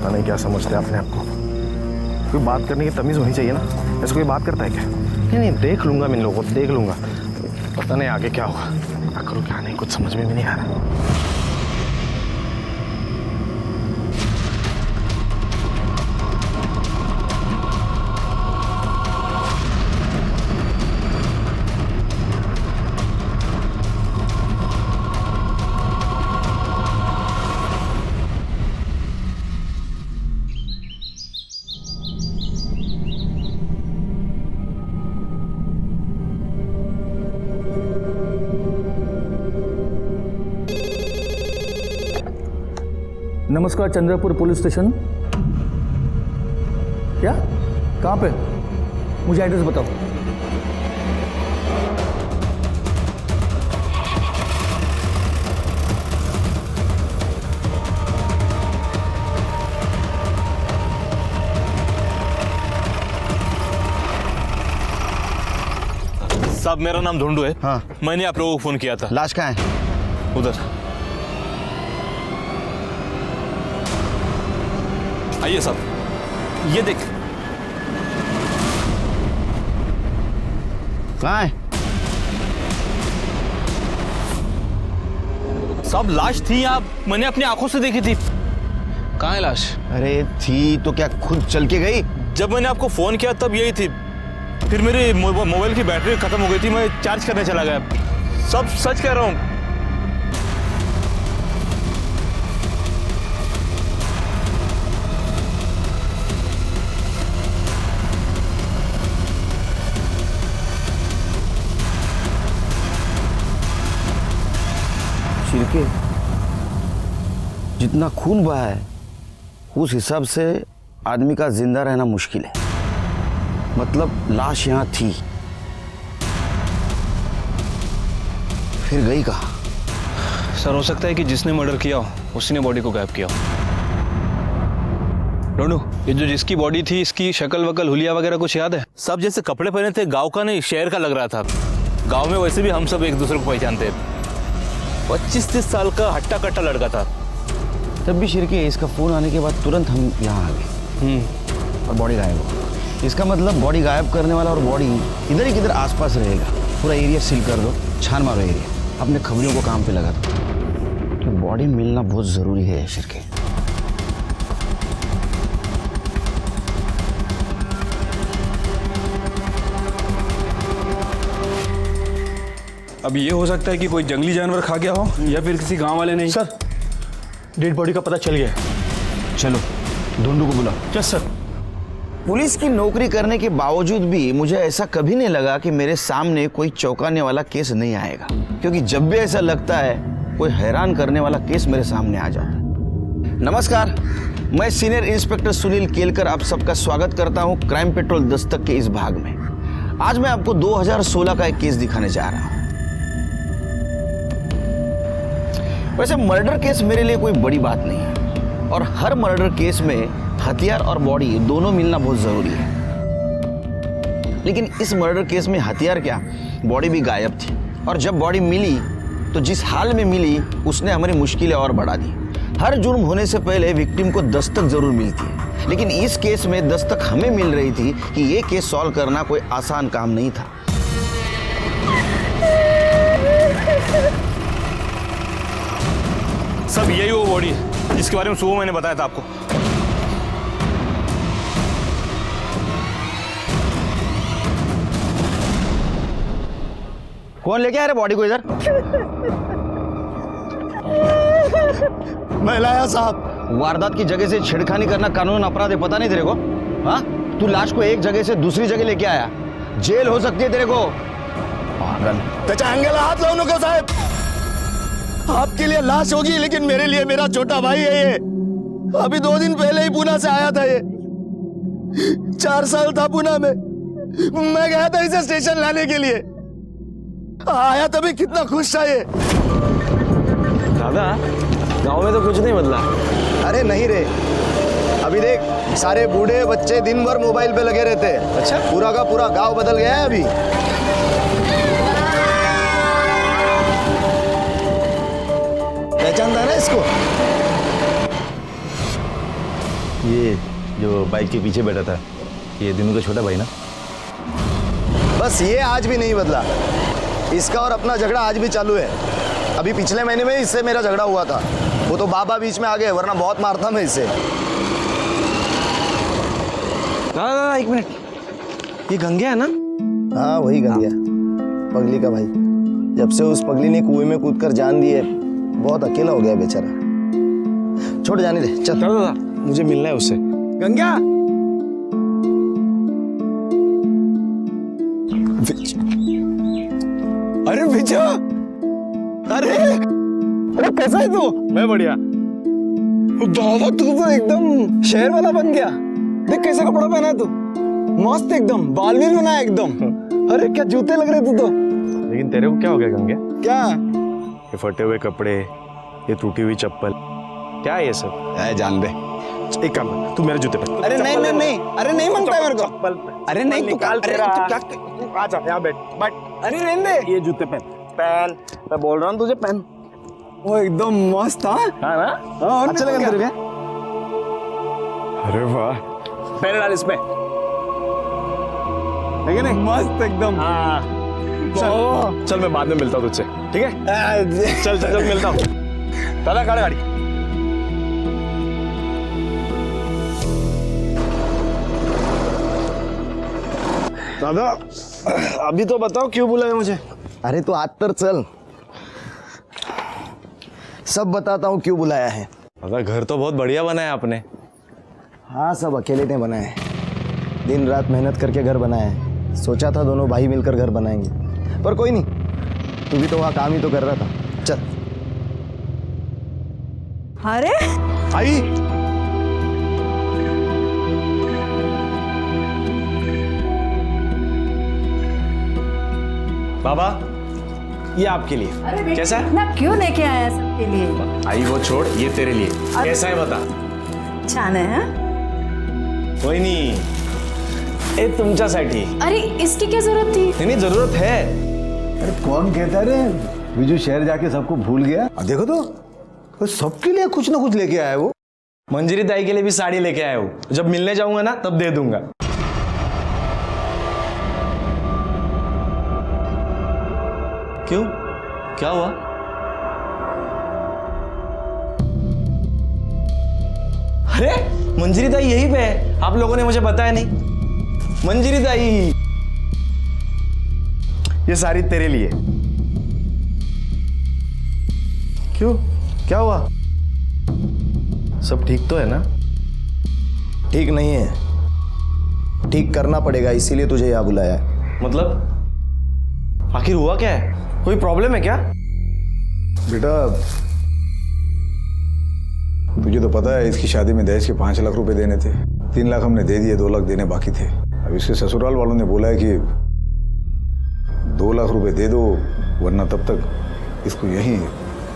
पता नहीं क्या समझते हैं अपने आप को। कोई बात करने की तमीज़ होनी चाहिए ना, ऐसे कोई बात करता है क्या? नहीं नहीं, देख लूंगा मैं इन लोगों को, देख लूंगा। पता नहीं आगे क्या होगा, क्या करूँ क्या नहीं, कुछ समझ में भी नहीं आ रहा। नमस्कार, चंद्रपुर पुलिस स्टेशन। क्या? कहाँ पे? मुझे एड्रेस बताओ। साहब, मेरा नाम ढूंढू है। हाँ। मैंने आप लोगों को फोन किया था। लाश कहाँ है? उधर आइए साहब, ये देख। कहाँ है? साहब, लाश थी यहाँ, मैंने अपनी आंखों से देखी थी। कहाँ है लाश? अरे थी तो क्या खुद चल के गई? जब मैंने आपको फोन किया तब यही थी, फिर मेरी मोबाइल की बैटरी खत्म हो गई थी, मैं चार्ज करने चला गया। सब सच कह रहा हूँ। छिड़के जितना खून बहा है उस हिसाब से आदमी का जिंदा रहना मुश्किल है। मतलब लाश यहाँ थी, फिर गई कहाँ? सर, हो सकता है कि जिसने मर्डर किया हो उसी ने बॉडी को गायब किया हो। डोनू, ये जो जिसकी बॉडी थी, इसकी शक्ल वकल हुलिया वगैरह कुछ याद है? सब जैसे कपड़े पहने थे, गांव का नहीं शहर का लग रहा था। गांव में वैसे भी हम सब एक दूसरे को पहचानते हैं। 25-30 साल का हट्टा कट्टा लड़का था। तब भी शिरके इसका फोन आने के बाद तुरंत हम यहाँ आ गए और बॉडी गायब हो। इसका मतलब बॉडी गायब करने वाला और बॉडी इधर ही किधर आसपास रहेगा। पूरा एरिया सील कर दो, छान मारो एरिया, अपने खबरियों को काम पे लगा दो। तो बॉडी मिलना बहुत जरूरी है शिरके। अब ये हो सकता है कि कोई जंगली जानवर खा गया हो या फिर किसी गांव वाले ने। सर, डेड बॉडी का पता चल गया है। चलो ढूंढू को बुलाओ। Yes sir. पुलिस की नौकरी करने के बावजूद भी मुझे ऐसा कभी नहीं लगा कि मेरे सामने कोई चौंकाने वाला केस नहीं आएगा, क्योंकि जब भी ऐसा लगता है कोई हैरान करने वाला केस मेरे सामने आ जाता है। नमस्कार, मैं सीनियर इंस्पेक्टर सुनील केलकर आप सबका स्वागत करता हूं क्राइम पेट्रोल दस्तक के इस भाग में। आज मैं आपको 2016 का एक केस दिखाने जा रहा हूं। वैसे मर्डर केस मेरे लिए कोई बड़ी बात नहीं है और हर मर्डर केस में हथियार और बॉडी दोनों मिलना बहुत जरूरी है। लेकिन इस मर्डर केस में हथियार क्या, बॉडी भी गायब थी और जब बॉडी मिली तो जिस हाल में मिली उसने हमारी मुश्किलें और बढ़ा दी। हर जुर्म होने से पहले विक्टिम को दस्तक जरूर मिलती है, लेकिन इस केस में दस्तक हमें मिल रही थी कि ये केस सॉल्व करना कोई आसान काम नहीं था। सब यही वो बॉडी है जिसके बारे में सुबह मैंने बताया था आपको। कौन लेके आ रहे बॉडी को इधर? मैं लाया साहब। वारदात की जगह से छेड़खानी करना कानून अपराध है, पता नहीं तेरे को? हाँ, तू लाश को एक जगह से दूसरी जगह लेके आया, जेल हो सकती है तेरे को। पागल। त्याच्या अंगाला हात लावू नको साहेब। आपके लिए लाश होगी लेकिन मेरे लिए मेरा छोटा भाई है ये। अभी 2 दिन पहले ही पुणे से आया था ये। 4 साल था पुणे में। मैं गया था इसे स्टेशन लाने के लिए, आया तभी कितना खुश था ये। दादा, गांव में तो कुछ नहीं बदला। अरे नहीं रे, अभी देख सारे बूढ़े बच्चे दिन भर मोबाइल पे लगे रहते हैं। अच्छा, पूरा का पूरा गांव बदल गया है अभी। पहचानता है ना इसको? जो बाइक के पीछे बैठा था, ये दिनू का छोटा भाई ना? बस ये आज भी नहीं बदला। इसका और अपना झगड़ा आज भी चालू है। अभी पिछले महीने में इससे मेरा झगड़ा हुआ था। वो तो बाबा बीच में आ गए, वरना बहुत मारता मैं इससे। दादा एक मिनट, ये गंगे है ना? हाँ वही गंगिया, पगली का भाई। जब से उस पगली ने कुएं में कूदकर जान दी है, बहुत अकेला हो गया बेचारा। छोड़ जाने दे, चल। चलो दादा, मुझे मिलना है उससे। गंगा, अरे विजय, अरे कैसा है तू? मैं बढ़िया। दादा तू तो एकदम शहर वाला बन गया। देख कैसा कपड़ा पहना है तू, मस्त एकदम, बाल भी बनाया एकदम। अरे क्या जूते लग रहे तू तो। लेकिन तेरे को क्या हो गया गंगे? क्या? ये फटे हुए कपड़े, ये टूटी हुई चप्पल, क्या है ये सब? जान दे। एक काम कर, तू मेरे जूते पहन। अरे नहीं नहीं नहीं, अरे नहीं मनता है मेरे को। अरे नहीं, तू निकाल अरे तेरा। तू क्या? तू आ जा, यहाँ बैठ। अरे नहीं दे, ये जूते पहन। पहन, मैं बोल रहा हूँ तुझे पहन। वो एकदम मस्त। हाँ हाँ ना? हाँ, अच्छा लगा तेरे को? अरे वाह, पहन डाल इसमें, ठीक है नहीं? मस्त एकदम। हाँ चल, चल मैं बाद में मिलता हूँ तुझसे, ठीक है? चल चल चल मिलता हूँ। दादा काढ़ गाड़ी। दादा अभी तो बताओ क्यों बुलाया मुझे? अरे तो आज तर चल, सब बताता हूँ क्यों बुलाया है। दादा घर तो बहुत बढ़िया बनाया आपने। हाँ सब अकेले ने बनाया है, दिन रात मेहनत करके घर बनाया है। सोचा था दोनों भाई मिलकर घर बनाएंगे, पर कोई नहीं, तू भी तो वहाँ काम ही तो कर रहा था। चल। अरे आई बाबा, ये आपके लिए। अरे बेटी, कैसा है? इतना क्यों लेके आया सबके लिए? आई वो छोड़, ये तेरे लिए। कैसा है बता? छान आहे हा? कोई नहीं, ए तुमच्यासाठी। अरे इसकी क्या जरूरत थी? नहीं जरूरत है। अरे कौन कहता रे विजू शहर जाके सबको भूल गया? देखो तो सबके लिए कुछ ना कुछ लेके आया वो। मंजरी दाई के लिए भी साड़ी लेके आया हूँ, जब मिलने जाऊंगा ना तब दे दूंगा। क्यों, क्या हुआ? अरे मंजरी दाई यहीं पे है, आप लोगों ने मुझे बताया नहीं। मंजरी दाई, ये साड़ी तेरे लिए। क्यों, क्या हुआ? सब ठीक तो है ना? ठीक नहीं है, ठीक करना पड़ेगा, इसीलिए तुझे यहाँ बुलाया है। मतलब आखिर हुआ क्या है? कोई प्रॉब्लम है क्या? बेटा तुझे तो पता है इसकी शादी में दहेज के 5 लाख रुपए देने थे। 3 लाख हमने दे दिए, 2 लाख देने बाकी थे। अब इसके ससुराल वालों ने बोला है कि 2 लाख रुपए दे दो, वरना तब तक इसको यहीं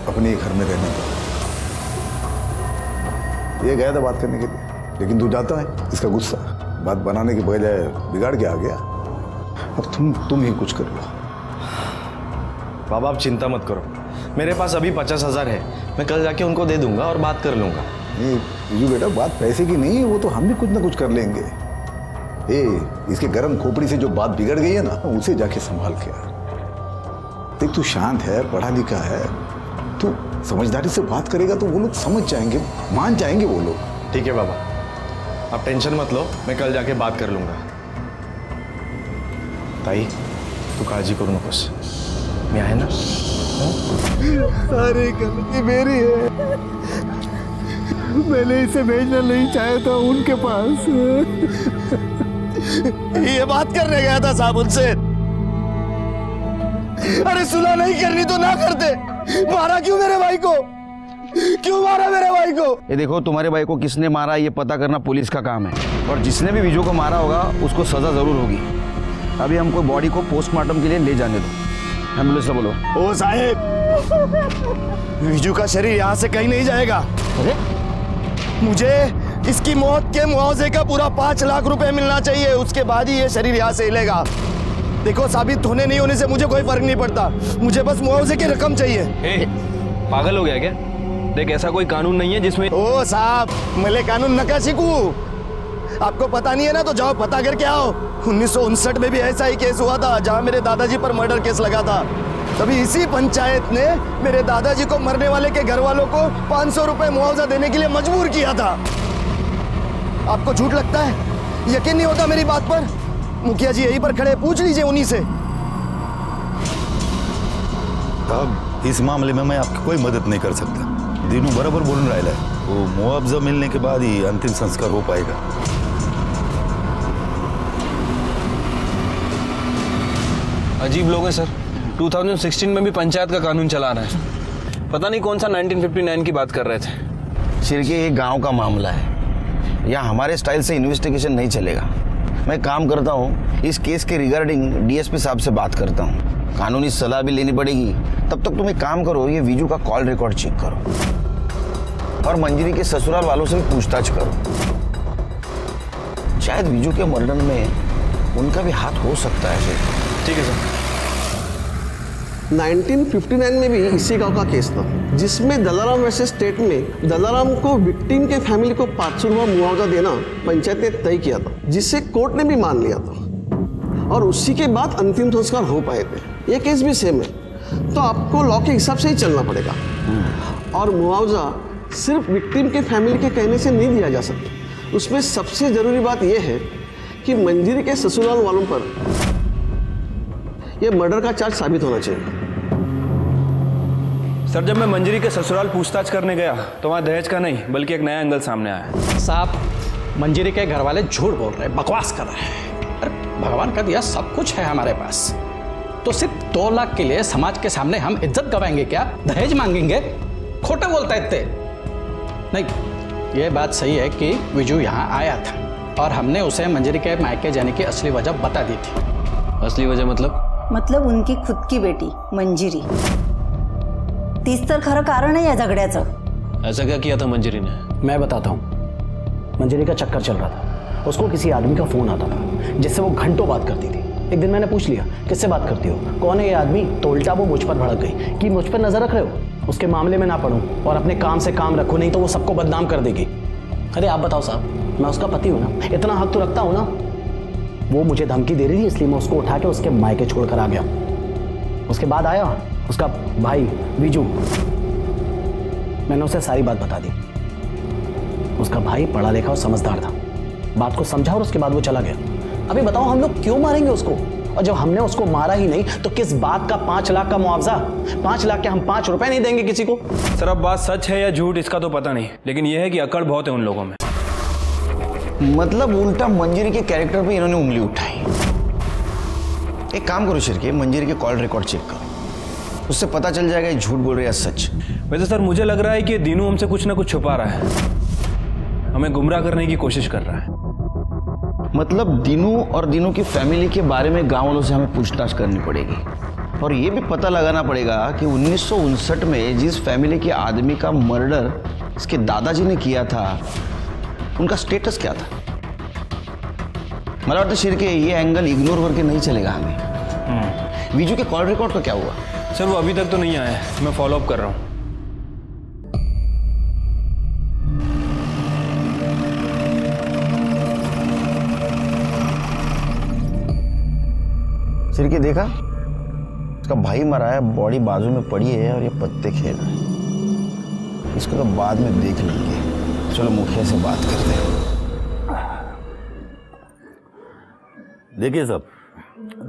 अपने ही घर में रहने दो। ये गया था बात करने के लिए, लेकिन तू जाता है, इसका गुस्सा बात बनाने के बजाय बिगाड़ के आ गया। अब तुम ही कुछ कर लो। बाबा आप चिंता मत करो, मेरे पास अभी 50,000 है, मैं कल जाके उनको दे दूंगा और बात कर लूंगा। नहीं विजू बेटा, बात पैसे की नहीं है, वो तो हम भी कुछ ना कुछ कर लेंगे। इसके गर्म खोपड़ी से जो बात बिगड़ गई है ना, उसे जाके संभाल के आ। देख तू शांत है, पढ़ा लिखा है, तू समझदारी से बात करेगा तो वो लोग समझ जाएंगे, मान जाएंगे वो लोग। ठीक है बाबा, आप टेंशन मत लो, मैं कल जाके बात कर लूंगा। ताई तू काळजी करू नकोस, मी आहे ना? सारी गलती मेरी है, मैंने इसे भेजना नहीं चाहा था उनके पास। ये बात करने गया था साहब उनसे। अरे सुलह नहीं करनी तो ना करते, मारा क्यों मेरे भाई को? क्यों मारा मेरे भाई को? ये देखो, तुम्हारे भाई को किसने मारा ये पता करना पुलिस का काम है, और जिसने भी विजू को मारा होगा उसको सजा जरूर होगी। अभी हमको बॉडी को पोस्टमार्टम के लिए ले जाने दो। एम्बुलेंस बोलो। ओ साहेब, विजू का शरीर यहाँ से कहीं नहीं जाएगा। मुझे इसकी मौत के मुआवजे का पूरा 5 लाख रुपए मिलना चाहिए, उसके बाद ही ये शरीर यहाँ से हिलेगा। देखो, साबित होने नहीं होने से मुझे कोई फर्क नहीं पड़ता, मुझे बस मुआवजे की रकम चाहिए। पागल हो गया क्या? देख ऐसा कोई कानून नहीं है जिसमें। ओ साहब, मैले कानून नका शिकू, आपको पता नहीं है ना तो जाओ पता करके आओ। 1959 में भी ऐसा ही केस हुआ था जहां मेरे दादाजी पर मर्डर केस लगा था। तभी इसी पंचायत ने मेरे दादाजी को मरने वाले के घर वालों को 500 रुपए मुआवजा देने के लिए मजबूर किया था। आपको झूठ लगता है? यकीन नहीं होता मेरी बात पर? मुखिया जी यहीं पर खड़े, पूछ लीजिए उन्हीं से। अब इस मामले में मैं आपकी कोई मदद नहीं कर सकता। दीनू बराबर बोल रहा है, वो मुआवजा मिलने के बाद ही अंतिम संस्कार हो पाएगा। अजीब लोग हैं सर। 2016 में भी पंचायत का कानून चला रहे हैं। पता नहीं कौन सा 1959 की बात कर रहे थे। शिरके ये गांव का मामला है, यहाँ हमारे स्टाइल से इन्वेस्टिगेशन नहीं चलेगा। मैं काम करता हूँ, इस केस के रिगार्डिंग डीएसपी साहब से बात करता हूँ। कानूनी सलाह भी लेनी पड़ेगी। तब तक तुम एक काम करो, ये विजू का कॉल रिकॉर्ड चेक करो और मंजरी के ससुराल वालों से भी पूछताछ करो। शायद विजू के मर्डर में उनका भी हाथ हो सकता है। ठीक है सर। 1959 में भी इसी गांव का केस था, जिसमें दलाराम वर्सेस स्टेट में दलाराम को विक्टिम के फैमिली को 500 रुपया मुआवजा देना पंचायत ने तय किया था, जिसे कोर्ट ने भी मान लिया था और उसी के बाद अंतिम संस्कार हो पाए थे। ये केस भी सेम है, तो आपको लॉ के हिसाब से ही चलना पड़ेगा। और मुआवजा सिर्फ विक्टिम के फैमिली के कहने से नहीं दिया जा सकता। उसमें सबसे जरूरी बात यह है कि मंजरी के ससुराल वालों पर यह मर्डर का चार्ज साबित होना चाहिए। सर, जब मैं मंजरी के ससुराल पूछताछ करने गया तो वहाँ दहेज का नहीं बल्कि एक नया एंगल सामने आया। साहब, मंजरी के घर वाले झूठ बोल रहे हैं, बकवास कर रहे हैं। अरे भगवान का दिया सब कुछ है हमारे पास, तो सिर्फ 2 लाख के लिए समाज के सामने हम इज्जत गवाएंगे क्या? दहेज मांगेंगे? खोटे बोलता है इतने। नहीं, ये बात सही है कि विजू यहाँ आया था और हमने उसे मंजरी के मायके जाने की असली वजह बता दी थी। असली वजह मतलब उनकी खुद की बेटी मंजिरी। तीच तर खरं कारण आहे या झगड्याचं। ऐसा क्या किया था मंजरी ने? मैं बताता हूँ। मंजरी का चक्कर चल रहा था, उसको किसी आदमी का फोन आता था जिससे वो घंटों बात करती थी। एक दिन मैंने पूछ लिया, किससे बात करती हो, कौन है ये आदमी? तो उल्टा वो मुझ पर भड़क गई कि मुझ पर नजर रख रहे हो, उसके मामले में ना पढ़ूं और अपने काम से काम रखो, नहीं तो वो सबको बदनाम कर देगी। अरे आप बताओ साहब, मैं उसका पति हूँ ना, इतना हक तो रखता हूँ ना। वो मुझे धमकी दे रही थी, इसलिए मैं उसको उठा के उसके मायके छोड़कर आ गया। उसके बाद आया उसका भाई विजू, मैंने उसे सारी बात बता दी। उसका भाई पढ़ा लिखा और समझदार था, बात को समझा और उसके बाद वो चला गया। अभी बताओ हम लोग क्यों मारेंगे उसको? और जब हमने उसको मारा ही नहीं तो किस बात का 5 लाख का मुआवजा? 5 लाख के हम 5 रुपए नहीं देंगे किसी को। सर, अब बात सच है या झूठ इसका तो पता नहीं, लेकिन यह है कि अकड़ बहुत है उन लोगों में। मतलब उल्टा मंजरी के कैरेक्टर पे इन्होंने उंगली उठाई। एक काम करो शिरके, मंजरी के कॉल रिकॉर्ड चेक करो, उससे पता चल जाएगा ये झूठ बोल रहे हैं सच। वैसे सर, मुझे लग रहा है कि दीनू हमसे कुछ ना कुछ छुपा रहा है, हमें गुमराह करने की कोशिश कर रहा है। मतलब दीनू और दीनू की फैमिली के बारे में गांव वालों से हमें पूछताछ करनी पड़ेगी और ये भी पता लगाना पड़ेगा कि 1959 में जिस फैमिली के आदमी का मर्डर इसके दादाजी ने किया था, उनका स्टेटस क्या था। मला वाटतं शिरके ये एंगल इग्नोर करके नहीं चलेगा हमें। विजू के कॉल रिकॉर्ड का क्या हुआ? सर, वो अभी तक तो नहीं आया है, मैं फॉलो अप कर रहा हूँ। सिरके देखा, उसका भाई मरा है, बॉडी बाजू में पड़ी है और ये पत्ते खेल रहा है। इसको तो बाद में देख लेंगे। चलो मुखिया से बात करते हैं। देखिए साहब,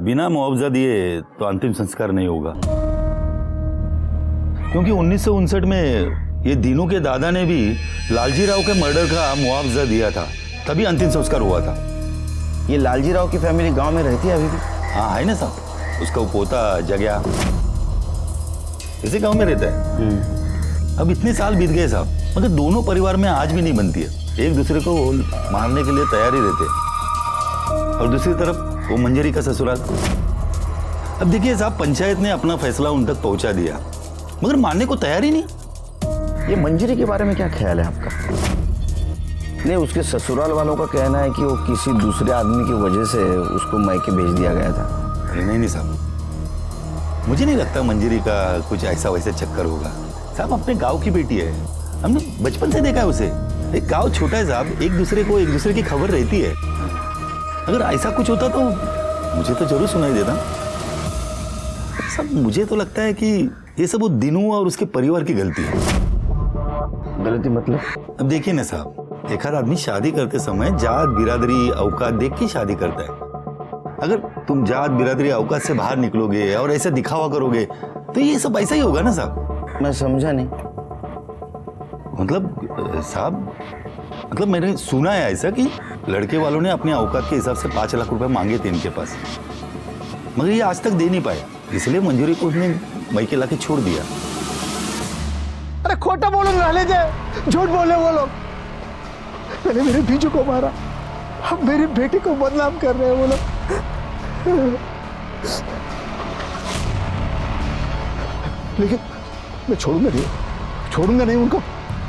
बिना मुआवजा दिए तो अंतिम संस्कार नहीं होगा, क्योंकि 1959 में ये दीनू के दादा ने भी लालजी राव के मर्डर का मुआवजा दिया था, तभी अंतिम संस्कार हुआ था। ये लालजी राव की फैमिली गांव में रहती है अभी भी? हाँ है ना साहब, उसका पोता जगया इसी गांव में रहता है। अब इतने साल बीत गए साहब, मगर दोनों परिवार में आज भी नहीं बनती है। एक दूसरे को मारने के लिए तैयार ही रहते हैं। और दूसरी तरफ वो मंजरी का ससुराल। अब देखिए साहब, पंचायत ने अपना फैसला उन तक पहुंचा दिया, मगर मानने को तैयार ही नहीं। ये मंजरी के बारे में क्या ख्याल है आपका? नहीं, उसके ससुराल वालों का कहना है कि वो किसी दूसरे आदमी की वजह से उसको मायके भेज दिया गया था। अरे नहीं साहब, मुझे नहीं लगता मंजरी का कुछ ऐसा वैसा चक्कर होगा। साहब अपने गांव की बेटी है, हमने बचपन से देखा है उसे। एक गांव छोटा है साहब, एक दूसरे की खबर रहती है। अगर ऐसा कुछ होता तो मुझे तो जरूर सुनाई देता। सब मुझे तो लगता है कि ये सब वो दिनू और उसके परिवार की गलती है। गलती मतलब? अब देखिए ना साहब, एक आदमी शादी करते समय जात बिरादरी औकात देख के शादी करता है। अगर तुम जात बिरादरी औकात से बाहर निकलोगे और ऐसा दिखावा करोगे तो ये सब ऐसा ही होगा ना साहब। मैं समझा नहीं। मतलब साहब, मतलब मैंने सुना है ऐसा कि लड़के वालों ने अपने औकात के हिसाब से 5 लाख रुपए मांगे थे इनके पास, मगर ये आज तक दे नहीं पाए, इसलिए मंजूरी को उसने मैके लाके छोड़ दिया। अरे खोटा बोलो नाले जाए, झूठ बोले वो लोग। मैंने मेरे बीजू को मारा, अब मेरी बेटी को बदनाम कर रहे हैं वो लोग। लेकिन मैं छोड़ूंगा नहीं उनको।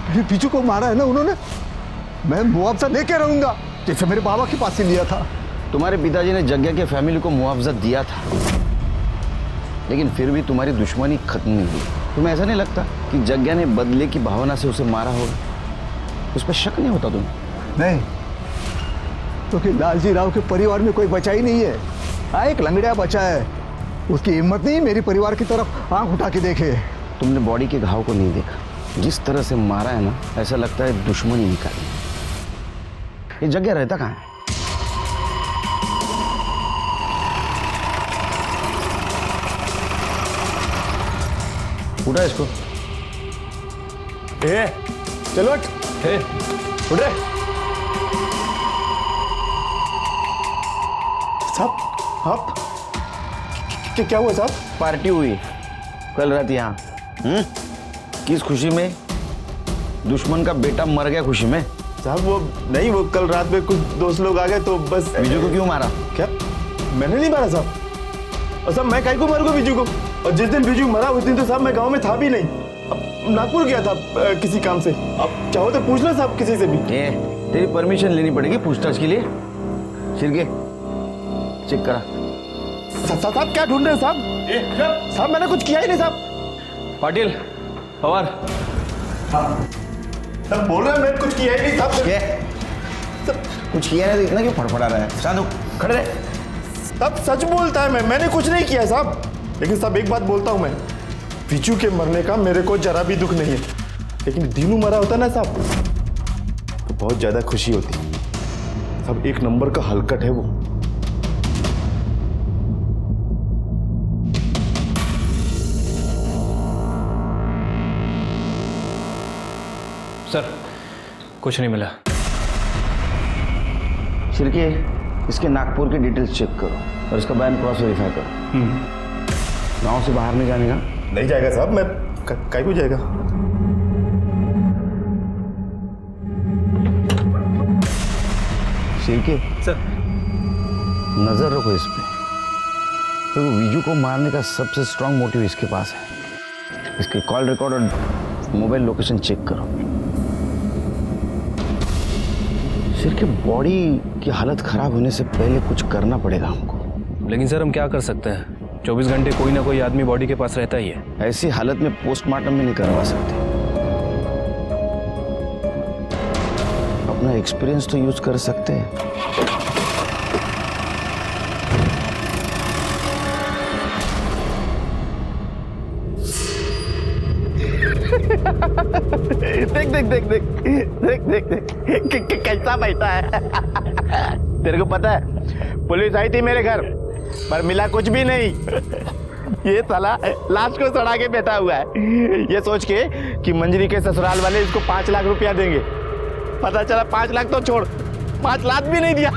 मेरे बीजू को मारा है ना उन्होंने, मैं मुआवजा लेके रहूंगा, जैसे मेरे बाबा के पास से लिया था। तुम्हारे पिताजी ने जग्या के फैमिली को मुआवजा दिया था, लेकिन फिर भी तुम्हारी दुश्मनी खत्म नहीं हुई। तुम्हें ऐसा नहीं लगता कि जग्या ने बदले की भावना से उसे मारा होगा? उस पर शक नहीं होता तुम्हें? नहीं, क्योंकि लालजी राव के परिवार में कोई बचा ही नहीं है। एक लंगड़िया बचा है, उसकी हिम्मत नहीं मेरे परिवार की तरफ आंख उठा के देखे। तुमने बॉडी के घाव को नहीं देखा, जिस तरह से मारा है ना, ऐसा लगता है दुश्मनी निकाली। ये जग्या रहता कहाँ है? उठा इसको। चलो उठ रे साहब। आप क्या हुआ साहब? पार्टी हुई कल रात यहाँ। किस खुशी में? दुश्मन का बेटा मर गया खुशी में। साहब वो नहीं, वो कल रात में कुछ दोस्त लोग आ गए तो बस। बीजू को क्यों मारा? क्या मैंने नहीं मारा साहब? और साहब मैं काहे को मारूंगा बीजू को? और जिस दिन बीजू मरा उस दिन तो साहब मैं गांव में था भी नहीं, अब नागपुर गया था किसी काम से। अब चाहो तो पूछ लो साहब किसी से भी। तेरी परमिशन लेनी पड़ेगी पूछताछ के लिए। सिरके चेक करा। साहब क्या ढूंढ रहे हैं साहब? साहब मैंने कुछ किया ही नहीं साहब। पाटिल पवार साहब बोल रहे हैं मैंने कुछ किया ही नहीं साहब। कुछ किया नहीं तो इतना क्यों फड़फड़ा रहा है? साधु खड़े रहे। साहब सच बोलता है, मैंने कुछ नहीं किया साहब। लेकिन साहब एक बात बोलता हूं मैं, बीजू के मरने का मेरे को जरा भी दुख नहीं है, लेकिन दीनू मरा होता ना साहब तो बहुत ज्यादा खुशी होती। साहब एक नंबर का हलकट है वो। सर कुछ नहीं मिला। सिरके इसके नागपुर के डिटेल्स चेक करो और इसका बयान क्रॉस वेरीफाई करो। गांव से बाहर नहीं जाने का? नहीं जाएगा साहब, मैं काहे को जाएगा? सिरके सर नजर रखो इस पे, क्योंकि विजू को मारने का सबसे स्ट्रांग मोटिव इसके पास है। इसके कॉल रिकॉर्ड और मोबाइल लोकेशन चेक करो। सिरके बॉडी की हालत खराब होने से पहले कुछ करना पड़ेगा हमको। लेकिन सर हम क्या कर सकते हैं? 24 घंटे कोई ना कोई आदमी बॉडी के पास रहता ही है। ऐसी हालत में पोस्टमार्टम भी नहीं करवा सकते। अपना एक्सपीरियंस तो यूज कर सकते हैं। देख देख देख देख देख देख देख कैसा बैठा है। तेरे को पता है पुलिस आई थी मेरे घर पर मिला कुछ भी नहीं। ये साला लाश को सड़ा के बैठा हुआ है, ये सोच के कि मंजरी के ससुराल वाले इसको 5 लाख रुपया देंगे। पता चला 5 लाख तो छोड़, 5 लाख भी नहीं दिया।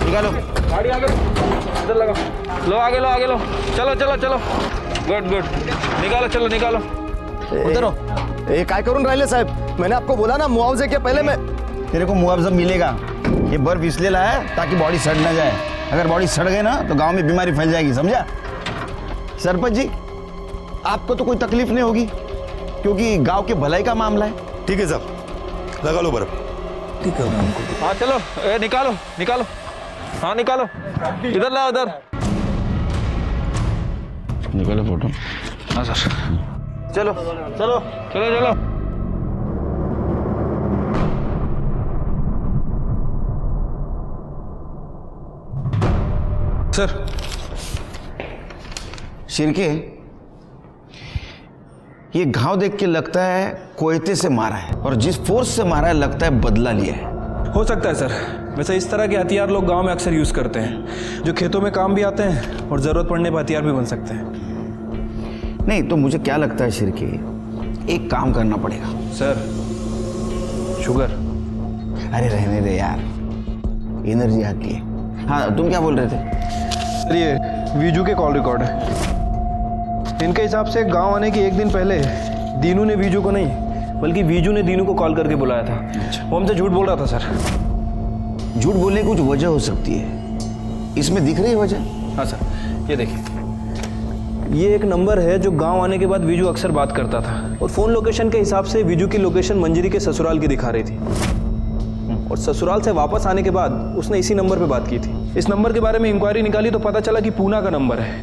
निकालो गाड़ी आगे इधर लगा लो, आगे लो आगे लो, चलो चलो चलो, गुड गुड, निकालो चलो निकालो। उतरो। ये काय करून राहिले साहब? मैंने आपको बोला ना मुआवजे के पहले मैं। तेरे को मुआवजा मिलेगा। ये बर्फ इसलिए लाया है ताकि बॉडी सड़ ना जाए। अगर बॉडी सड़ गई ना तो गांव में बीमारी फैल जाएगी, समझा? सरपंच जी आपको तो कोई तकलीफ नहीं होगी क्योंकि गांव के भलाई का मामला है। ठीक है साहब, लगा लो बर्फ। ठीक है हमको। हाँ चलो निकालो निकालो, हाँ निकालो, इधर लाओ, इधर निकालो फोटो। हाँ सर। चलो चलो चलो चलो। सर शिर्के, ये घाव देख के लगता है कोयते से मारा है, और जिस फोर्स से मारा है लगता है बदला लिया है। हो सकता है सर। वैसे इस तरह के हथियार लोग गांव में अक्सर यूज़ करते हैं, जो खेतों में काम भी आते हैं और ज़रूरत पड़ने पर हथियार भी बन सकते हैं। नहीं तो मुझे क्या लगता है शिर्के, एक काम करना पड़ेगा। Sir sugar. अरे रहने दे यार, एनर्जी आती है। हाँ तुम क्या बोल रहे थे? सर ये वीजू के कॉल रिकॉर्ड है। इनके हिसाब से गांव आने के एक दिन पहले दीनू ने वीजू को नहीं बल्कि वीजू ने दीनू को कॉल करके बुलाया था। वो हमसे झूठ बोल रहा था सर। झूठ बोलने की कुछ वजह हो सकती है, इसमें दिख रही है वजह? हाँ सर, ये देखिए, ये एक नंबर है जो गांव आने के बाद वीजू अक्सर बात करता था, और फ़ोन लोकेशन के हिसाब से वीजू की लोकेशन मंजरी के ससुराल की दिखा रही थी, और ससुराल से वापस आने के बाद उसने इसी नंबर पे बात की थी। इस नंबर के बारे में इंक्वायरी निकाली तो पता चला कि पूना का नंबर है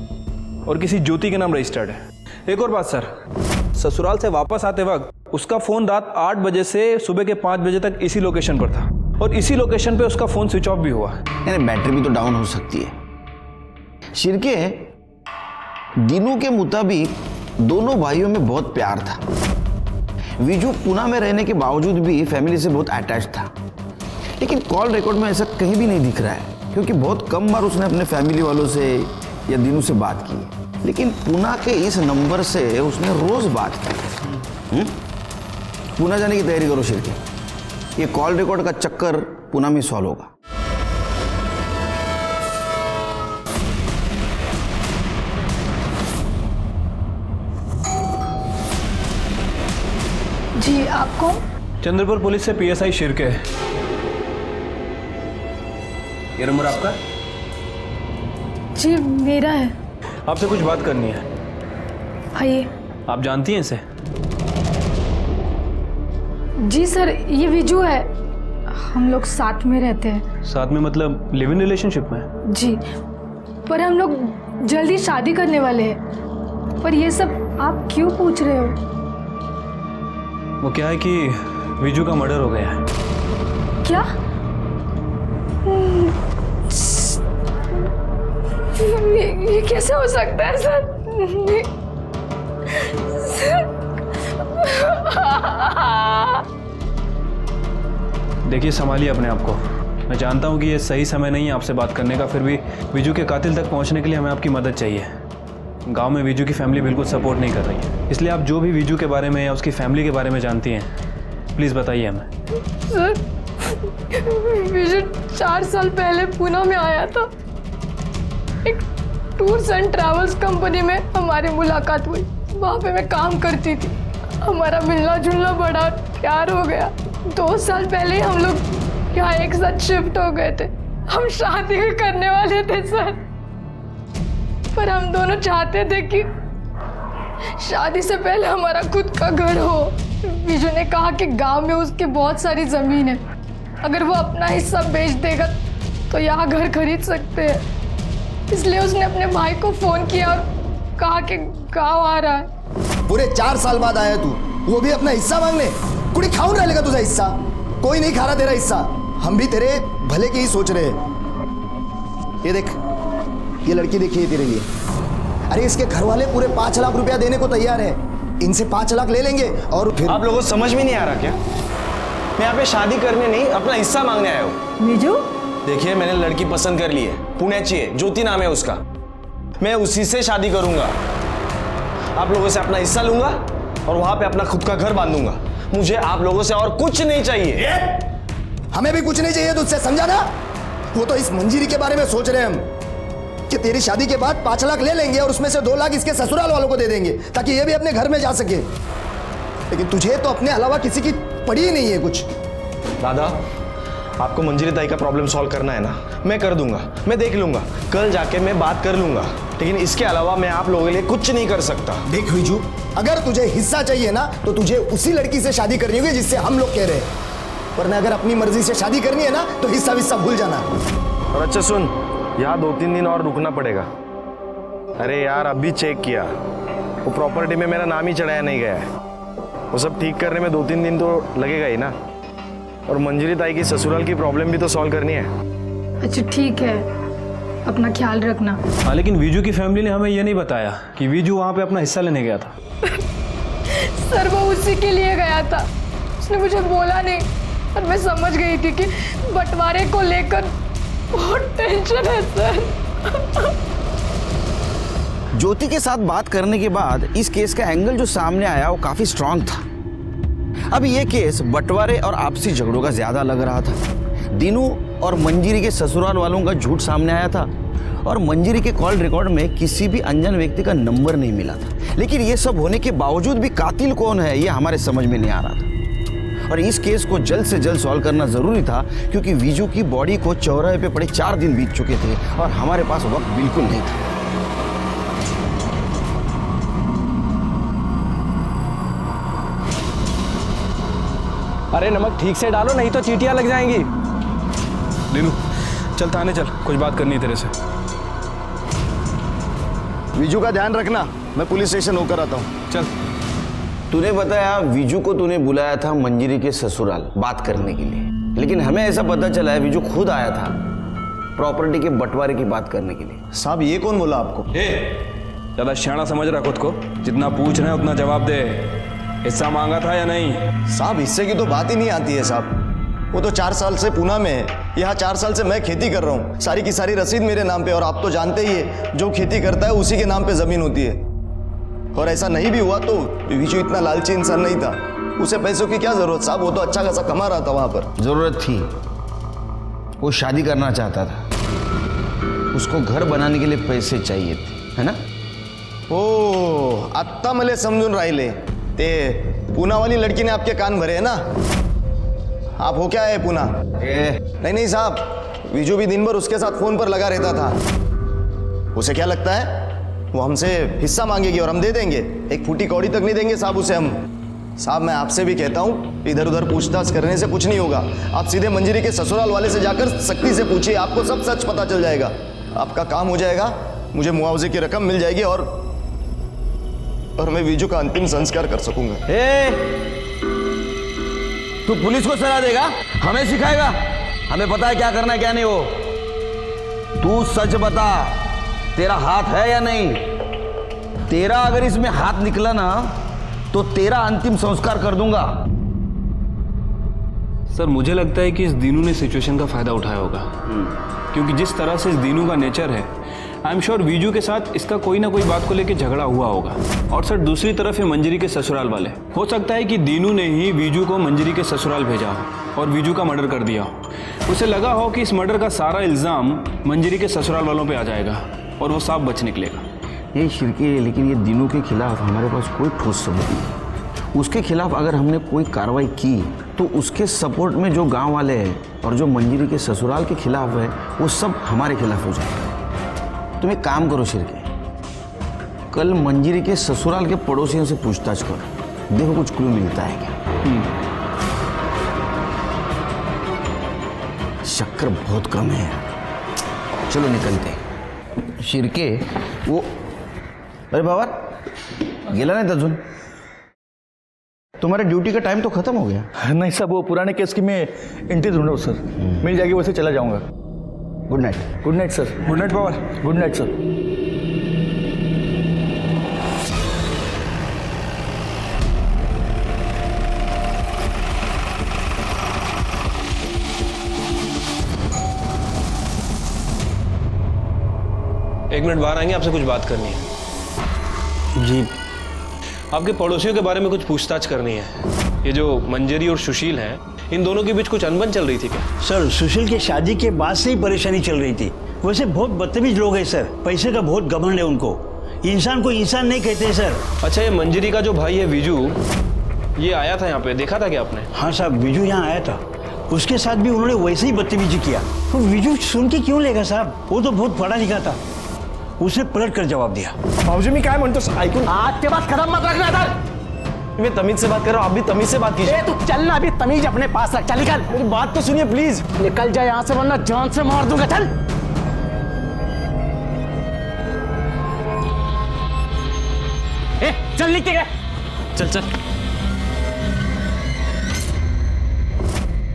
और किसी ज्योति के नाम रजिस्टर्ड है। एक और बात सर, ससुराल से वापस आते वक्त उसका फ़ोन रात 8 बजे से सुबह के 5 बजे तक इसी लोकेशन पर था, और इसी लोकेशन पे उसका फ़ोन स्विच ऑफ भी हुआ। यानी बैटरी भी तो डाउन हो सकती है। शिर्के, दीनू के मुताबिक दोनों भाइयों में बहुत प्यार था। वीजू पुणे में रहने के बावजूद भी फैमिली से बहुत अटैच था, लेकिन कॉल रिकॉर्ड में ऐसा कहीं भी नहीं दिख रहा है, क्योंकि बहुत कम बार उसने अपने फैमिली वालों से या दीनू से बात की। लेकिन पुणे के इस नंबर से उसने रोज बात की। पुणे जाने की तैयारी करो शिर्के, ये कॉल रिकॉर्ड का चक्कर पुणे में सॉल्व होगा। जी आप कौन? चंद्रपुर पुलिस से PSI शिर्के। ये नंबर आपका? जी मेरा है। आपसे कुछ बात करनी है। आइए। आप जानती हैं इसे? जी सर, ये विजू है, हम लोग साथ में रहते हैं। साथ में मतलब लिव इन रिलेशनशिप में? जी, पर हम लोग जल्दी शादी करने वाले हैं। पर ये सब आप क्यों पूछ रहे हो? वो क्या है कि विजू का मर्डर हो गया है। क्या? ये कैसे हो सकता है सर? देखिए, संभालिए अपने आप को। मैं जानता हूँ कि ये सही समय नहीं है आपसे बात करने का, फिर भी विजू के कातिल तक पहुँचने के लिए हमें आपकी मदद चाहिए। गांव में विजू की फैमिली बिल्कुल सपोर्ट नहीं कर रही है, इसलिए आप जो भी विजू के बारे में या उसकी फैमिली के बारे में जानती हैं प्लीज़ बताइए हमें। सर, विजू 4 साल पहले पुणे में आया था। एक टूर्स एंड ट्रैवल्स कंपनी में हमारी मुलाकात हुई। वहाँ पे मैं काम करती थी, हमारा मिलना जुलना बड़ा प्यार हो गया। 2 साल पहले हम लोग यहाँ एक साथ शिफ्ट हो गए थे। हम शादी भी करने वाले थे सर, पर हम दोनों चाहते थे कि शादी से पहले हमारा खुद का घर हो। विजू ने कहा कि गांव में उसकी बहुत सारी जमीन है, अगर वो अपना हिस्सा बेच देगा तो यहाँ घर खरीद सकते हैं। इसलिए उसने अपने भाई को फोन किया और कहा कि गांव आ रहा है। पूरे 4 साल बाद आया तू, वो भी अपना हिस्सा मांगने? कुड़ी खाऊं रहेगा तुझा हिस्सा? कोई नहीं खा रहा तेरा हिस्सा, हम भी तेरे भले के ही सोच रहे हैं। ये देख, ये लड़की देखिए तेरे लिए। अरे इसके घर वाले पूरे 5 लाख रुपया देने को तैयार हैं। इनसे 5 लाख ले लेंगे और फिर आप लोगों को समझ में नहीं आ रहा क्या? मैं यहाँ पे शादी करने नहीं, अपना हिस्सा मांगने आया हूँ। विजू, देखिए, मैंने लड़की पसंद कर ली है, पुण्याची है, ज्योति नाम है उसका। मैं उसी से शादी करूंगा। आप लोगों से अपना हिस्सा लूंगा और वहां पे अपना खुद का घर बांधूंगा। मुझे आप लोगों से और कुछ नहीं चाहिए। हमें भी कुछ नहीं चाहिए तुझसे, समझा ना? वो तो इस मंजीरी के बारे में सोच रहे हैं हम कि तेरी शादी के बाद 5 लाख ले लेंगे और उसमें से 2 लाख इसके ससुराल वालों को दे देंगे ताकि ये भी अपने घर में जा सके। लेकिन तुझे तो अपने अलावा किसी की पड़ी ही नहीं है कुछ। दादा, आपको मंजीरी ताई का प्रॉब्लम सॉल्व करना है ना, मैं कर दूंगा, मैं देख लूंगा, कल जाके मैं बात कर लूंगा। लेकिन इसके अलावा मैं आप लोगों के लिए कुछ नहीं कर सकता। देख विजू, अगर तुझे हिस्सा चाहिए ना तो तुझे उसी लड़की से शादी करनी होगी जिससे हम लोग कह रहे हैं, वरना अगर अपनी मर्जी से शादी करनी है ना तो हिस्सा विस्सा भूल जाना। और अच्छा सुन, यहाँ 2-3 दिन और रुकना पड़ेगा। अरे यार अभी चेक किया, वो प्रॉपर्टी में मेरा नाम ही चढ़ाया नहीं गया है। वो सब ठीक करने में 2-3 दिन तो लगेगा ही ना। और मंजरी ताई की ससुराल की प्रॉब्लम भी तो सॉल्व करनी है। अच्छा ठीक है, अपना ख्याल रखना। हाँ, लेकिन वीजू की फैमिली ने हमें ये नहीं बताया कि वीजू वहाँ पे अपना हिस्सा लेने गया था। सर वो उसी के लिए गया था, उसने मुझे बोला नहीं। और मैं समझ गई थी कि बंटवारे को लेकर बहुत टेंशन है सर। ज्योति के साथ बात करने के बाद इस केस का एंगल जो सामने आया वो काफी स्ट्रांग था। अब ये केस बंटवारे और आपसी झगड़ों का ज्यादा लग रहा था। दीनू और मंजीरी के ससुराल वालों का झूठ सामने आया था और मंजीरी के कॉल रिकॉर्ड में किसी भी अनजान व्यक्ति का नंबर नहीं मिला था। लेकिन ये सब होने के बावजूद भी कातिल कौन है ये हमारे समझ में नहीं आ रहा था। और इस केस को जल्द से जल्द सॉल्व करना जरूरी था, क्योंकि वीजू की बॉडी को चौराहे पे पड़े 4 दिन बीत चुके थे और हमारे पास वक्त बिल्कुल नहीं था। अरे नमक ठीक से डालो, नहीं तो चींटियां लग जाएंगी। दीनू चल थाने चल, कुछ बात करनी है तेरे से। विजू का ध्यान रखना, मैं पुलिस स्टेशन होकर आता हूँ। चल। तूने बताया विजू को तूने बुलाया था मंजीरी के ससुराल बात करने के लिए, लेकिन हमें ऐसा पता चला है विजू खुद आया था प्रॉपर्टी के बंटवारे की बात करने के लिए। साहब ये कौन बोला आपको? ज्यादा शाना समझ रहा खुद को, जितना पूछ रहे हैं उतना जवाब दे। हिस्सा मांगा था या नहीं? साहब हिस्से की तो बात ही नहीं आती है साहब। वो तो 4 साल से पूना में है, यहाँ 4 साल से मैं खेती कर रहा हूँ। सारी की सारी रसीद मेरे नाम पे, और आप तो जानते ही है जो खेती करता है उसी के नाम पे जमीन होती है। और ऐसा नहीं भी हुआ तो विजू इतना लालची इंसान नहीं था, उसे पैसों की क्या जरूरत साहब, वो तो अच्छा खासा कमा रहा था वहां पर। जरूरत थी, वो शादी करना चाहता था, उसको घर बनाने के लिए पैसे चाहिए थे, है ना? ओ आत्ता मले समजून राहिले ते पूना वाली लड़की ने आपके कान भरे है ना? आप हो क्या है पूना? नहीं साहब, विजू भी दिन भर उसके साथ फोन पर लगा रहता था। उसे क्या लगता है वो हमसे हिस्सा मांगेगी और हम दे देंगे? एक फूटी कौड़ी तक नहीं देंगे साहब उसे हम। साहब मैं आपसे भी कहता हूँ, इधर उधर पूछताछ करने से कुछ नहीं होगा। आप सीधे मंजीरी के ससुराल वाले से जाकर सख्ती से पूछिए, आपको सब सच पता चल जाएगा। आपका काम हो जाएगा, मुझे मुआवजे की रकम मिल जाएगी और मैं विजू का अंतिम संस्कार कर सकूंगा। तू पुलिस को सलाह देगा, हमें सिखाएगा? हमें पता है क्या करना है क्या नहीं। हो तू सच बता, तेरा हाथ है या नहीं? तेरा अगर इसमें हाथ निकला ना तो तेरा अंतिम संस्कार कर दूंगा। सर मुझे लगता है कि इस दीनू ने सिचुएशन का फायदा उठाया होगा, क्योंकि जिस तरह से इस दीनू का नेचर है, आई एम श्योर वीजू के साथ इसका कोई ना कोई बात को लेकर झगड़ा हुआ होगा। और सर दूसरी तरफ है मंजरी के ससुराल वाले। हो सकता है कि दीनू ने ही वीजू को मंजरी के ससुराल भेजा हो और वीजू का मर्डर कर दिया हो। उसे लगा हो कि इस मर्डर का सारा इल्ज़ाम मंजरी के ससुराल वालों पे आ जाएगा और वो साफ बच निकलेगा। ये शिरके, लेकिन ये दीनू के खिलाफ हमारे पास कोई ठोस सबूत नहीं। उसके खिलाफ अगर हमने कोई कार्रवाई की तो उसके सपोर्ट में जो गांव वाले हैं और जो मंजरी के ससुराल के खिलाफ है वो सब हमारे खिलाफ हो जाएगा। तुम एक काम करो शिरके, कल मंजरी के ससुराल के पड़ोसियों से पूछताछ करो, देखो कुछ क्लू मिलता है क्या। शक्कर बहुत कम है, चलो निकलते। शिरके वो, अरे बाबा गेला नहीं अजून? तुम्हारे ड्यूटी का टाइम तो खत्म हो गया। नहीं साहब, वो पुराने केस की मैं एंट्री ढूंढ रहा हूँ सर, मिल जाएगी वैसे चला जाऊंगा। Good night. Good night sir. Good night Pawar. Good night sir. एक मिनट बाहर आएंगे, आपसे कुछ बात करनी है। जी। आपके पड़ोसियों के बारे में कुछ पूछताछ करनी है। ये जो मंजरी और सुशील हैं, इन दोनों के बीच कुछ अनबन चल रही थी क्या? सर सुशील की शादी के बाद से ही परेशानी चल रही थी। वैसे बहुत बदतमीज लोग हैं सर, पैसे का बहुत घमंड है उनको, इंसान को इंसान नहीं कहते सर। अच्छा, ये मंजरी का जो भाई है विजू, ये आया था यहाँ पे, देखा था क्या आपने? हाँ साहब, विजू यहाँ आया था, उसके साथ भी उन्होंने वैसे ही बदतमीजी किया। तो विजू सुन के क्यों लेगा साहब, वो तो बहुत पढ़ा लिखा था। उसने पलट कर जवाब दिया। भाऊजी मी काय म्हणतो ऐकून, आज के बाद कदम मत रखना इधर। मैं तमीज से बात कर रहा हूँ, आप भी तमीज से बात कीजिए। तू चल ना, अभी तमीज अपने पास रख, चल निकल। मेरी बात तो सुनिए प्लीज। निकल जा यहाँ से वरना जान से मार दूंगा, चल। चल नीचे गए। चल चल।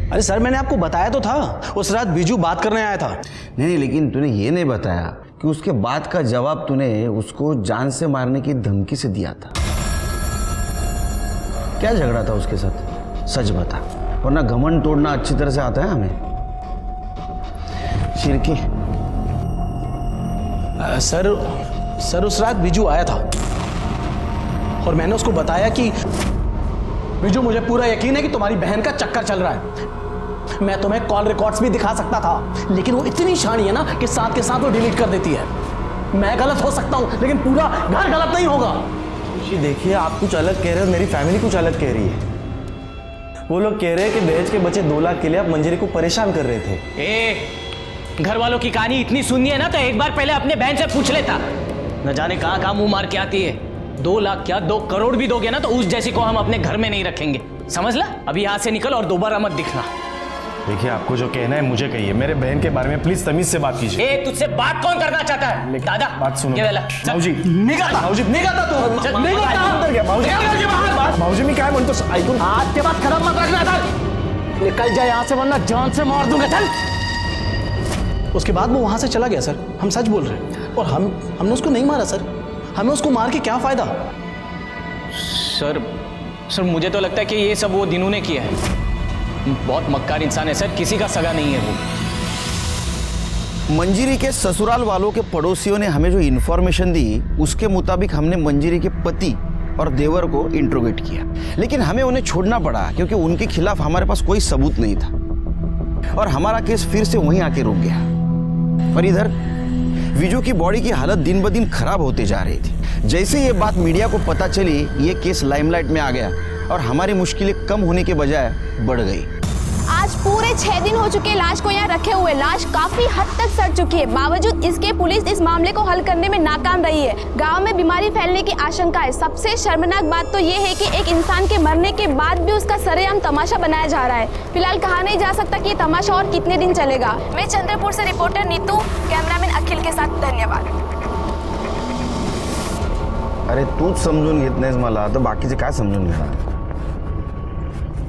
अरे सर, मैंने आपको बताया तो था, उस रात बीजू बात करने आया था। नहीं, लेकिन तूने ये नहीं बताया कि उसके बाद का जवाब तूने उसको जान से मारने की धमकी से दिया था। क्या झगड़ा था उसके साथ, सच बता, वरना घमंड तोड़ना अच्छी तरह से आता है हमें। शिरकी, सर उस रात बीजू आया था और मैंने उसको बताया कि बीजू, मुझे पूरा यकीन है कि तुम्हारी बहन का चक्कर चल रहा है। मैं तुम्हें कॉल रिकॉर्ड्स भी दिखा सकता था, लेकिन वो इतनी शानी है ना कि साथ के साथ वो डिलीट कर देती है। मैं गलत हो सकता हूं, लेकिन पूरा घर गलत नहीं होगा। देखिए, आप कुछ अलग कह रहे हो, मेरी फैमिली कुछ अलग कह रही है। वो लोग कह रहे हैं कि दहेज के बचे 2 लाख के लिए आप मंजरी को परेशान कर रहे थे। घर वालों की कहानी इतनी सुननी है ना, तो एक बार पहले अपने बहन से पूछ लेता। न जाने कहां कहां मुंह मार के आती है। 2 लाख क्या, 2 करोड़ भी दोगे ना तो उस जैसी को हम अपने घर में नहीं रखेंगे, समझ ला। अभी यहाँ से निकल और दोबारा मत दिखना। देखिए, आपको जो कहना है मुझे कहिए, मेरे बहन के बारे में प्लीज तमीज से बात कीजिए। तुझसे बात कौन करना चाहता है? दादा बात सुनो। भाऊजी भाऊजी, मी काय म्हणतो ऐकून, आज के बाद खराब मत रखना था। निकल जाए यहाँ से, वरना जान से मार दूंगा। चल। उसके बाद वो वहां से चला गया सर, हम सच बोल रहे हैं। और हमने उसको नहीं मारा सर, हमें उसको मार के क्या फायदा। सर मुझे तो लगता है कि ये सब वो दिनू ने किया है। बहुत मक्कार इंसान है सर, किसी का सगा नहीं है वो। मंजीरी के ससुराल वालों के पड़ोसियों ने हमें जो इन्फॉर्मेशन दी, उसके मुताबिक हमने मंजीरी के पति और देवर को इंट्रोगेट किया, लेकिन हमें उन्हें छोड़ना पड़ा क्योंकि उनके खिलाफ हमारे पास कोई सबूत नहीं था और हमारा केस फिर से वहीं आके रुक गया। और इधर विजू की बॉडी की हालत दिन ब दिन खराब होते जा रही थी। जैसे ये बात मीडिया को पता चली, ये केस लाइमलाइट में आ गया और हमारी मुश्किलें कम होने के बजाय बढ़ गई। आज पूरे 6 दिन हो चुके लाश को यहाँ रखे हुए। लाश काफी हद तक सड़ चुकी है, बावजूद इसके पुलिस इस मामले को हल करने में नाकाम रही है। गांव में बीमारी फैलने की आशंका है। सबसे शर्मनाक बात तो ये है कि एक इंसान के मरने के बाद भी उसका सरेआम तमाशा बनाया जा रहा है। फिलहाल कहा नहीं जा सकता कि ये तमाशा और कितने दिन चलेगा। मैं चंद्रपुर से रिपोर्टर नीतू, कैमरामैन अखिल के साथ धन्यवाद। अरे तूच समजून घेत नाहीस मला, तर बाकीचे काय समजून घेणार?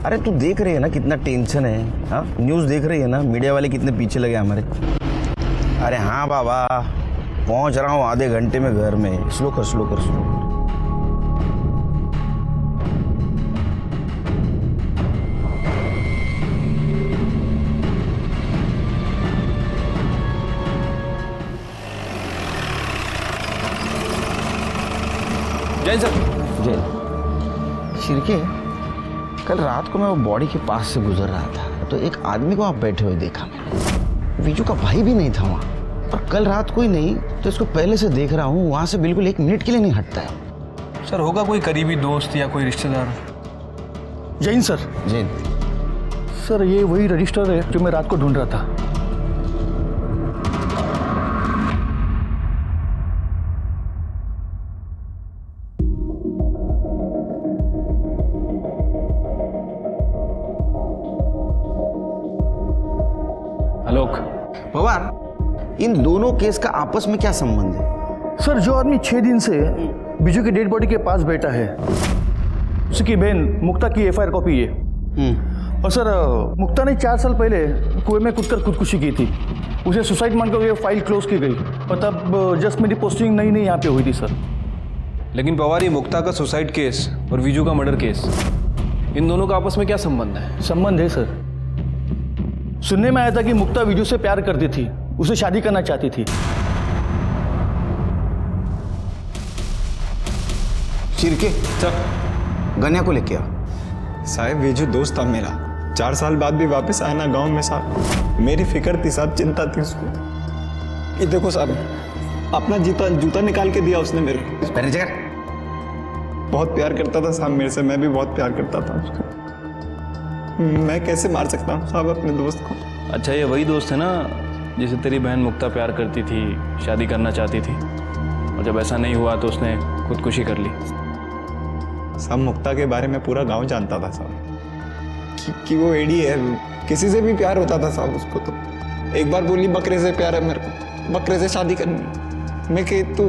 अरे तू देख रही है ना कितना टेंशन है। हाँ, न्यूज़ देख रही है ना, मीडिया वाले कितने पीछे लगे हमारे। अरे हाँ बाबा, पहुंच रहा हूँ आधे घंटे में घर में। स्लो कर, स्लो कर, स्लो कर। जय सर। जय शिरके, कल रात को मैं वो बॉडी के पास से गुजर रहा था तो एक आदमी को वहाँ बैठे हुए देखा मैंने। विजू का भाई भी नहीं था वहाँ, और कल रात कोई नहीं तो इसको पहले से देख रहा हूँ, वहाँ से बिल्कुल 1 मिनट के लिए नहीं हटता है। सर होगा कोई करीबी दोस्त या कोई रिश्तेदार। जैन सर। जैन सर, ये वही रजिस्टर है जो मैं रात को ढूंढ रहा था। आलोक, पवार, इन दोनों केस का आपस में क्या संबंध है? सर, जो आदमी 6 दिन से बिजू की डेड बॉडी के पास बैठा है, उसकी बहन मुक्ता की FIR कॉपी है। और सर, मुक्ता ने 4 साल पहले कुएं में कूदकर खुदकुशी की थी। उसे सुसाइड मानकर ये फाइल क्लोज की गई और तब जस्ट मेरी पोस्टिंग नई यहाँ पे हुई थी सर। लेकिन पवार, ये मुक्ता का सुसाइड केस और विजू का मर्डर केस, इन दोनों का आपस में क्या संबंध है? संबंध है सर। सुनने में आया था कि मुक्ता विजू से प्यार करती थी, उसे शादी करना चाहती थी। शिरके, सर, गन्या को लेके आओ। साहब, विजू दोस्त था मेरा, 4 साल बाद भी वापस आया ना गांव में साहब। मेरी फिक्र थी साहब, चिंता थी उसको। ये देखो साहब, अपना जूता निकाल के दिया उसने मेरे को। बहुत प्यार करता था साहब मेरे से, मैं भी बहुत प्यार करता था उसको। मैं कैसे मार सकता हूँ साहब अपने दोस्त को? अच्छा, ये वही दोस्त है ना जिसे तेरी बहन मुक्ता प्यार करती थी, शादी करना चाहती थी, और जब ऐसा नहीं हुआ तो उसने खुदकुशी कर ली। साहब, मुक्ता के बारे में पूरा गांव जानता था साहब कि वो एडी है, किसी से भी प्यार होता था साहब उसको। तो एक बार बोली बकरे से प्यार है मेरे को, बकरे से शादी करनी। मैं कह तू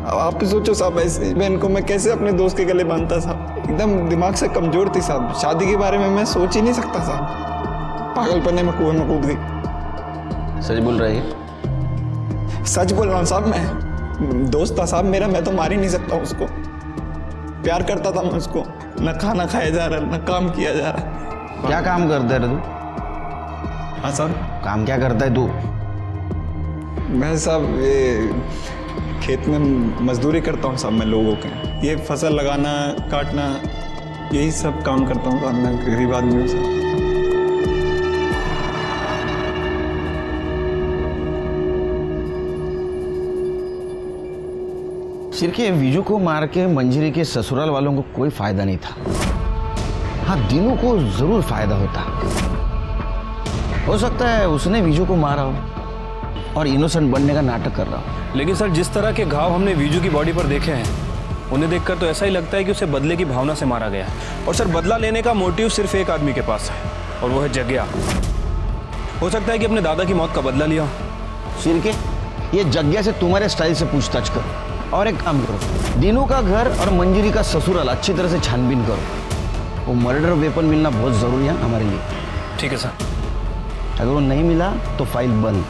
अब आप ही सोचो साहब, ऐसी बहन को मैं कैसे अपने दोस्त के गले बांधता साहब। एकदम दिमाग से कमजोर थी साहब, शादी के बारे में मैं सोच ही नहीं सकता साहब। पागलपने में कुएं में कूद गई। सच बोल रहे हैं? सच बोल रहा हूँ साहब, मैं दोस्त था साहब मेरा, मैं तो मार ही नहीं सकता उसको। प्यार करता था मैं उसको, न खाना खाया जा रहा, न काम किया जा रहा। क्या काम करता है तू? हाँ साहब। काम क्या करता है तू? मैं साहब ये खेत में मजदूरी करता हूँ साहब, मैं लोगों के ये फसल लगाना काटना यही सब काम करता हूँ साहब। मैं गरीब आदमी हूँ साहब। सिरके, विजू को मार के मंजरी के ससुराल वालों को कोई फायदा नहीं था। हाँ, दीनू को जरूर फायदा होता। हो सकता है उसने विजू को मारा हो और इनोसेंट बनने का नाटक कर रहा हो। लेकिन सर, जिस तरह के घाव हमने वीजू की बॉडी पर देखे हैं, उन्हें देखकर तो ऐसा ही लगता है कि उसे बदले की भावना से मारा गया है। और सर, बदला लेने का मोटिव सिर्फ एक आदमी के पास है, और वो है जग्या। हो सकता है कि अपने दादा की मौत का बदला लिया हो। सिरके, ये जग्या से तुम्हारे स्टाइल से पूछताछ करो। और एक काम करो, दीनू का घर और मंजरी का ससुराल अच्छी तरह से छानबीन करो। वो मर्डर वेपन मिलना बहुत जरूरी है हमारे लिए। ठीक है सर। अगर वो नहीं मिला तो फाइल बंद,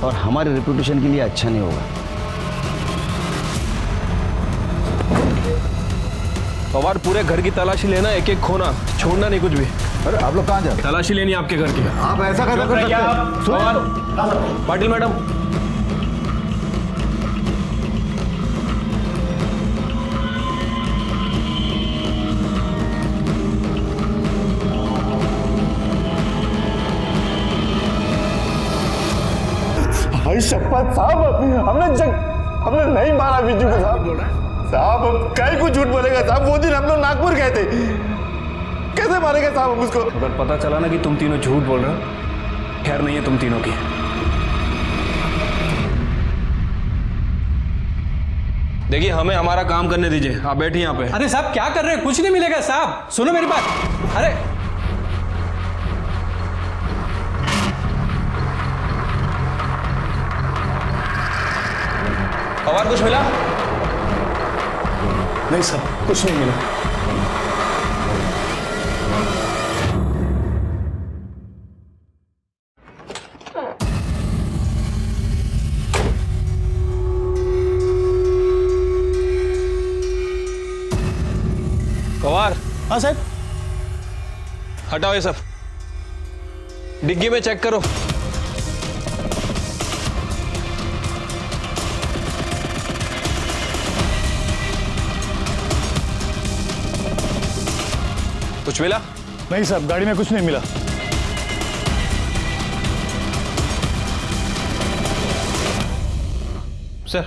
और हमारे रेपुटेशन के लिए अच्छा नहीं होगा। पवार, पूरे घर की तलाशी लेना, एक एक खोना, छोड़ना नहीं कुछ भी। अरे आप लोग कहाँ जा रहे हैं? तलाशी लेनी है आपके घर की। आप ऐसा कैसे कर सकते हैं? पवार, पाटिल मैडम, भाई शपथ साहब, हमने नहीं मारा विजू को साहब। साहब अब कहीं को झूठ बोलेगा साहब, वो दिन हम लोग नागपुर गए थे, कैसे मारेगा साहब हम उसको? अगर पता चला ना कि तुम तीनों झूठ बोल रहे हो, खैर नहीं है तुम तीनों की। देखिए, हमें हमारा काम करने दीजिए, आप बैठिए यहाँ पे। अरे साहब क्या कर रहे हैं? कुछ नहीं मिलेगा साहब, सुनो मेरी बात। अरे पवार, कुछ मिला? नहीं साहब, कुछ नहीं मिला। पवार। हाँ साहब। हटाओ ये सब, डिग्गी में चेक करो। कुछ मिला? नहीं साहब, गाड़ी में कुछ नहीं मिला। सर,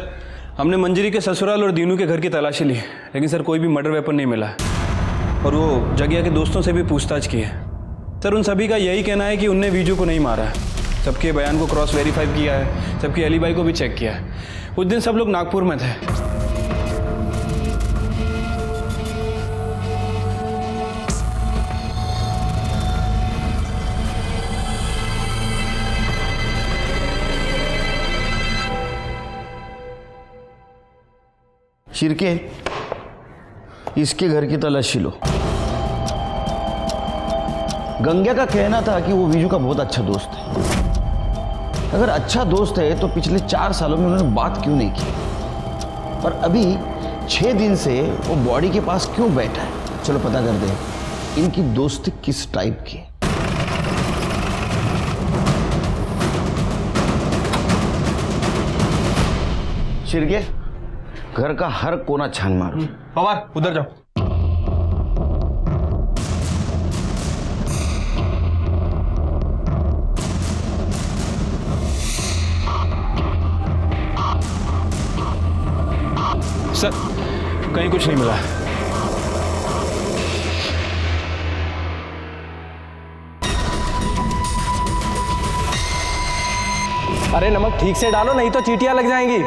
हमने मंजरी के ससुराल और दीनू के घर की तलाशी ली, लेकिन सर कोई भी मर्डर वेपन नहीं मिला है। और वो जगिया के दोस्तों से भी पूछताछ की है। सर, उन सभी का यही कहना है कि उनने वीजू को नहीं मारा है। सबके बयान को क्रॉस वेरीफाई किया है, सबकी एलिबाई को भी चेक किया है। उस दिन सब लोग नागपुर में थे। शिरके, इसके घर की तलाशी लो। गंगा का कहना था कि वो विजू का बहुत अच्छा दोस्त है। अगर अच्छा दोस्त है तो पिछले 4 सालों में उन्होंने बात क्यों नहीं की? और अभी 6 दिन से वो बॉडी के पास क्यों बैठा है? चलो पता कर दे इनकी दोस्ती किस टाइप की है। शिरके, घर का हर कोना छान मारो। पवार, उधर जाओ। सर, कहीं कुछ नहीं मिला। अरे नमक ठीक से डालो, नहीं तो चींटियां लग जाएंगी।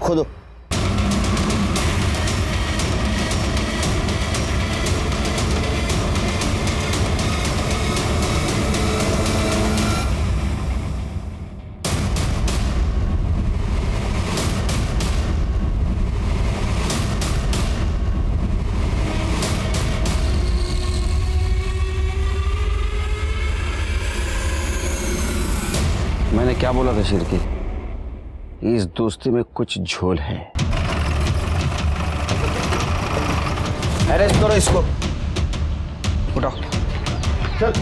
खोदो। मैंने क्या बोला था शिरकी? इस दोस्ती में कुछ झोल है। अरेस्ट करो इसको। उठाओ। चल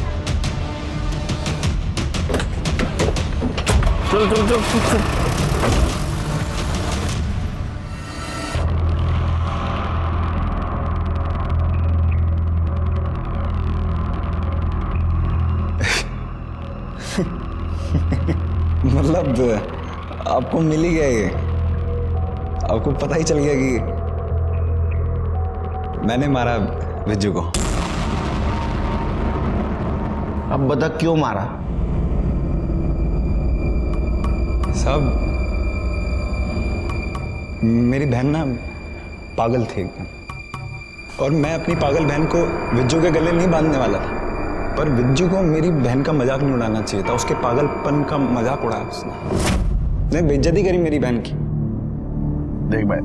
चल चल चल, चल। मतलब आपको मिल ही गया ये? आपको पता ही चल गया कि मैंने मारा विज्जू को? अब बता क्यों मारा? साहब मेरी बहन ना पागल थी एकदम, और मैं अपनी पागल बहन को विज्जू के गले नहीं बांधने वाला था, पर विज्जू को मेरी बहन का मजाक नहीं उड़ाना चाहिए था। उसके पागलपन का मजाक उड़ाया उसने। बेइज्जती करी मेरी बहन की। देख भाई,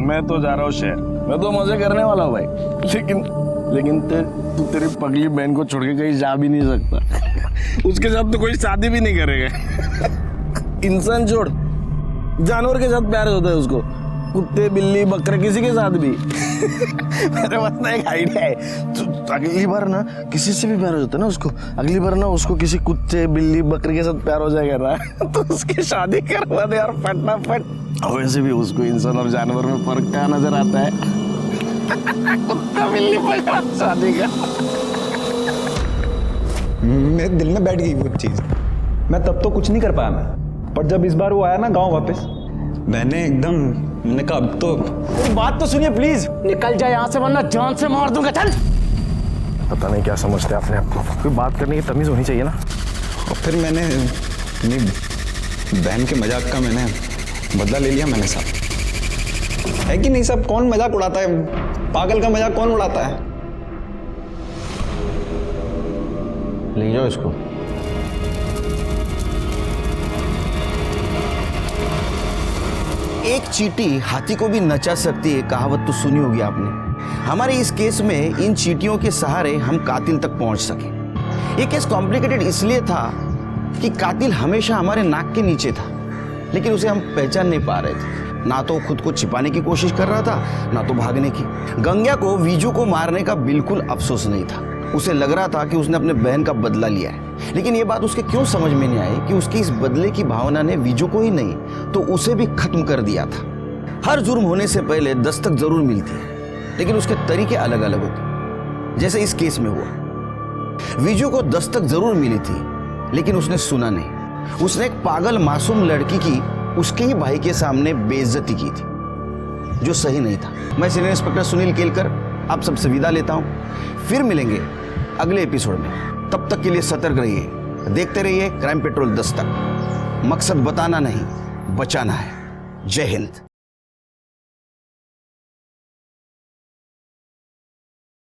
मैं तो जा रहा हूँ शहर, मैं तो मजे करने वाला हूँ भाई, लेकिन तू तेरी पगली बहन को छोड़ के कहीं जा भी नहीं सकता। उसके साथ तो कोई शादी भी नहीं करेगा। इंसान छोड़, जानवर के साथ प्यार होता है उसको, कुत्ते बिल्ली बकरे किसी के साथ भी। मेरे पास ना एक आइडिया है, तो अगली बार ना किसी से भी प्यार हो जाता है ना उसको, अगली बार ना उसको किसी कुत्ते बिल्ली बकरे के साथ प्यार हो जाएगा ना, तो उसकी शादी करवा दे और फटाफट। वैसे भी उसको इंसान और जानवर में फर्क क्या नजर आता है? कुत्ता बिल्ली बकरा शादी का। मेरे दिल में बैठ गई वो चीज। मैं तब तो कुछ नहीं कर पाया मैं, पर जब इस बार वो आया ना गांव वापस, मैंने एकदम, मैंने कहा अब तो बात तो सुनिए प्लीज। निकल जाए यहाँ से वरना जान से मार दूंगा। चल। पता नहीं क्या समझते अपने आप को, कोई बात करने की तमीज होनी चाहिए ना। और फिर मैंने अपनी बहन के मजाक का मैंने बदला ले लिया मैंने साहब। है कि नहीं साहब? कौन मजाक उड़ाता है? पागल का मजाक कौन उड़ाता है? ले जाओ इसको। एक चींटी हाथी को भी नचा सकती है, कहावत तो सुनी होगी आपने। हमारे इस केस में इन चींटियों के सहारे हम कातिल तक पहुंच सके। ये केस कॉम्प्लिकेटेड इसलिए था कि कातिल हमेशा हमारे नाक के नीचे था, लेकिन उसे हम पहचान नहीं पा रहे थे। ना तो खुद को छिपाने की कोशिश कर रहा था, ना तो भागने की। गंग्या को विजू को मारने का बिल्कुल अफसोस नहीं था। उसे लग रहा था कि उसने अपने बहन का बदला लिया है, लेकिन यह बात उसके क्यों समझ में नहीं आई कि उसकी इस बदले की भावना ने विजू को ही नहीं तो उसे भी खत्म कर दिया था। हर जुर्म होने से पहले दस्तक जरूर मिलती है, लेकिन उसके तरीके अलग अलग होते। जैसे इस केस में हुआ, विजू को दस्तक जरूर मिली थी, लेकिन उसने सुना नहीं। उसने एक पागल मासूम लड़की की उसके ही भाई के सामने बेइज्जती की थी, जो सही नहीं था। मैं सीनियर इंस्पेक्टर सुनील केलकर आप सबसे विदा लेता हूं। फिर मिलेंगे अगले एपिसोड में। तब तक के लिए सतर्क रहिए, देखते रहिए क्राइम पेट्रोल दस्तक। मकसद बताना नहीं, बचाना है। जय हिंद।